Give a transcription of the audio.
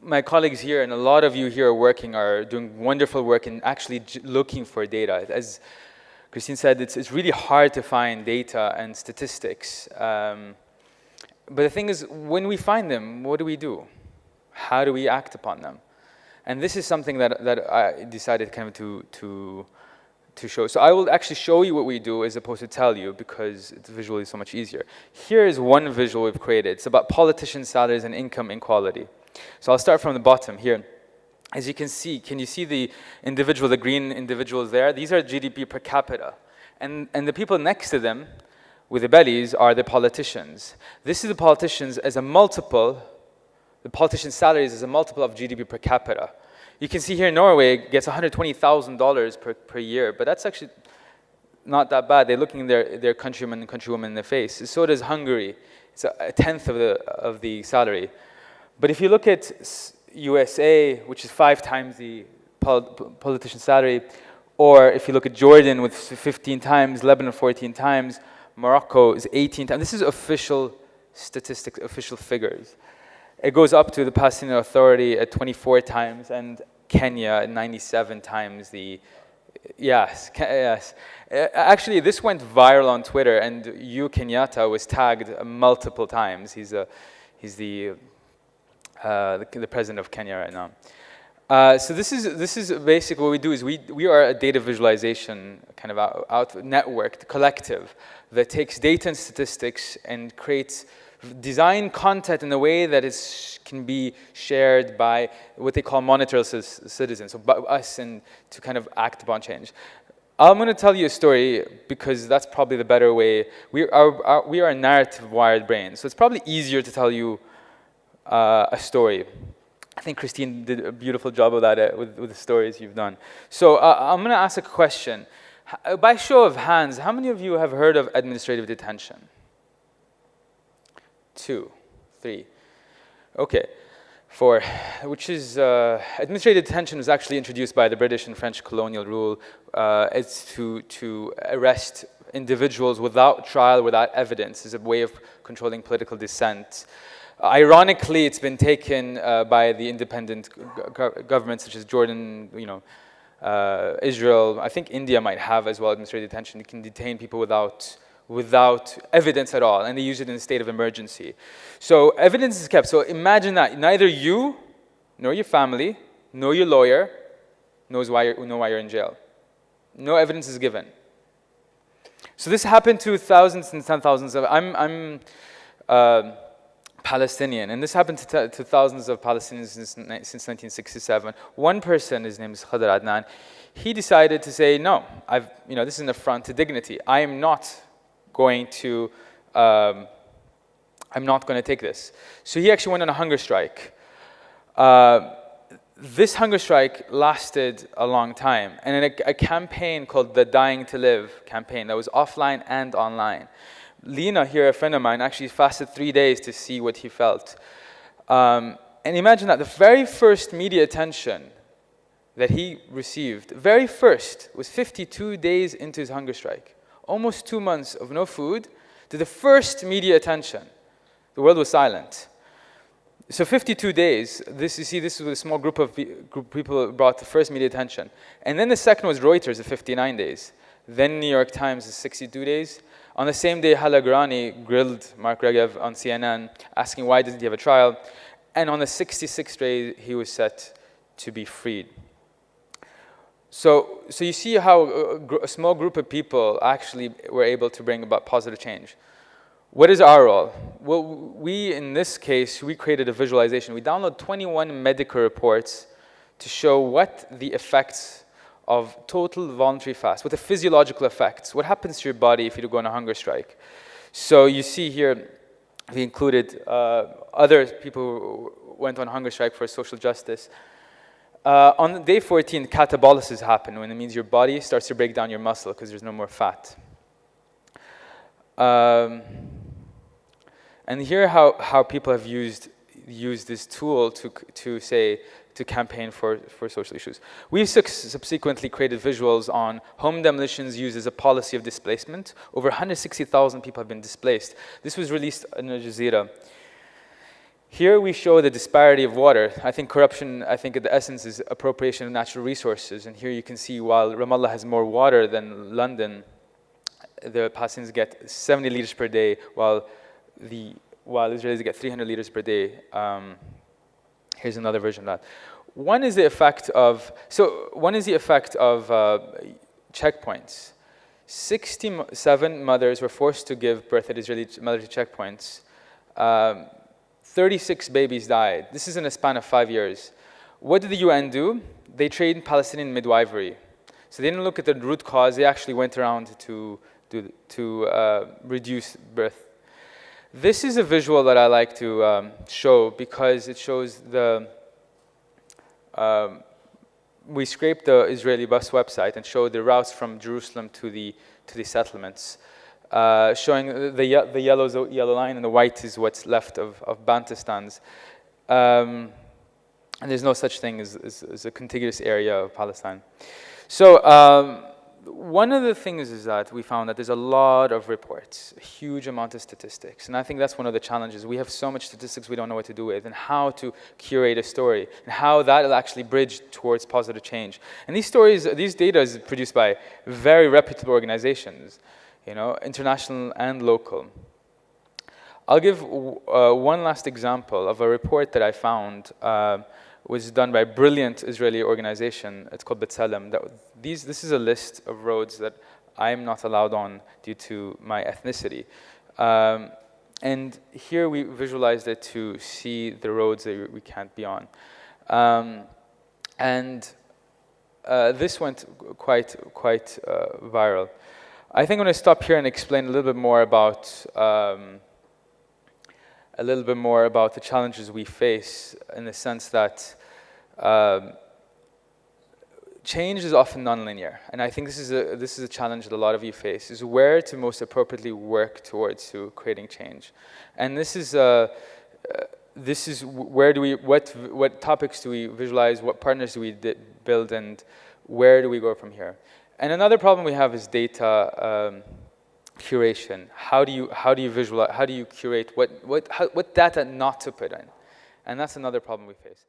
my colleagues here and a lot of you here are doing wonderful work in actually looking for data. As Christine said, it's really hard to find data and statistics. But the thing is, when we find them, what do we do? How do we act upon them? And this is something that I decided kind of to show. So I will actually show you what we do as opposed to tell you, because it's visually so much easier. Here is one visual we've created. It's about politician salaries and income inequality. So I'll start from the bottom here. As you can see the individual, the green individuals there? These are GDP per capita. And the people next to them with the bellies are the politicians. This is the politicians as a multiple, the politician salaries as a multiple of GDP per capita. You can see here Norway gets $120,000 per year, but that's actually not that bad. They're looking their countrymen and countrywomen in the face. So does Hungary. It's a tenth of the salary. But if you look at USA, which is 5 times the politician salary, or if you look at Jordan with 15 times, Lebanon 14 times, Morocco is 18 times. This is official statistics, official figures. It goes up to the Palestinian Authority at 24 times, and Kenya at 97 times the, yes. Actually, this went viral on Twitter, and Kenyatta was tagged multiple times. He's the president of Kenya right now. So this is basically what we do is we are a data visualization kind of network, collective, that takes data and statistics and creates design content in a way that can be shared by what they call monitored citizens, so by us, and to kind of act upon change. I'm going to tell you a story because that's probably the better way. We are a narrative-wired brain, so it's probably easier to tell you a story. I think Christine did a beautiful job of that with the stories you've done. So I'm going to ask a question. By show of hands, how many of you have heard of administrative detention? 2, 3. Okay. 4, which is administrative detention was actually introduced by the British and French colonial rule. It's to arrest individuals without trial, without evidence, as a way of controlling political dissent. Ironically, it's been taken by the independent governments such as Jordan, Israel. I think India might have as well administrative detention. You can detain people without evidence at all, and they use it in a state of emergency. So evidence is kept. So imagine that neither you, nor your family, nor your lawyer know why you're in jail. No evidence is given. So this happened to thousands and thousands of. I'm Palestinian, and this happened to thousands of Palestinians since 1967. One person, his name is Khadr Adnan, he decided to say, no, this is an affront to dignity. I'm not going to take this. So he actually went on a hunger strike. This hunger strike lasted a long time, and in a campaign called the Dying to Live campaign that was offline and online. Lena here, a friend of mine, actually fasted 3 days to see what he felt. And imagine that the very first media attention that he received, very first, was 52 days into his hunger strike. Almost 2 months of no food to the first media attention. The world was silent. So 52 days, this was a small group of people brought the first media attention. And then the second was Reuters at 59 days. Then New York Times at 62 days. On the same day, Halagrani grilled Mark Regev on CNN, asking why doesn't he have a trial. And on the 66th day, he was set to be freed. So you see how a small group of people actually were able to bring about positive change. What is our role? Well, in this case, we created a visualization. We downloaded 21 medical reports to show what the effects of total voluntary fast, what the physiological effects, what happens to your body if you go on a hunger strike. So you see here, we included other people who went on hunger strike for social justice. On day 14, catabolysis happens, when it means your body starts to break down your muscle because there's no more fat. And here how people have used this tool to campaign for social issues. We subsequently created visuals on home demolitions used as a policy of displacement. Over 160,000 people have been displaced. This was released on Al Jazeera. Here we show the disparity of water. I think corruption, I think at the essence is appropriation of natural resources. And here you can see while Ramallah has more water than London, the Palestinians get 70 liters per day, while Israelis get 300 liters per day. Here's another version of that. One is the effect of checkpoints. 67 mothers were forced to give birth at Israeli military checkpoints. 36 babies died. This is in a span of 5 years. What did the UN do? They trained Palestinian midwifery. So they didn't look at the root cause. They actually went around to reduce birth. This is a visual that I like to show because it shows the. We scraped the Israeli bus website and showed the routes from Jerusalem to the settlements, showing the yellow line and the white is what's left of Bantustans. And there's no such thing as a contiguous area of Palestine. So one of the things is that we found that there's a lot of reports, a huge amount of statistics. And I think that's one of the challenges. We have so much statistics we don't know what to do with and how to curate a story and how that will actually bridge towards positive change. And these data is produced by very reputable organizations, international and local. I'll give one last example of a report that I found was done by a brilliant Israeli organization. It's called Tellem. This is a list of roads that I'm not allowed on due to my ethnicity. And here we visualized it to see the roads that we can't be on. This went quite viral. I think I'm going to stop here and explain a little bit more about the challenges we face, in the sense that change is often nonlinear, and I think this is a challenge that a lot of you face: is where to most appropriately work towards creating change. And this is where do we what topics do we visualize, what partners do we build, and where do we go from here? And another problem we have is data. Curation. How do you visualize? How do you curate what data not to put in? And that's another problem we face.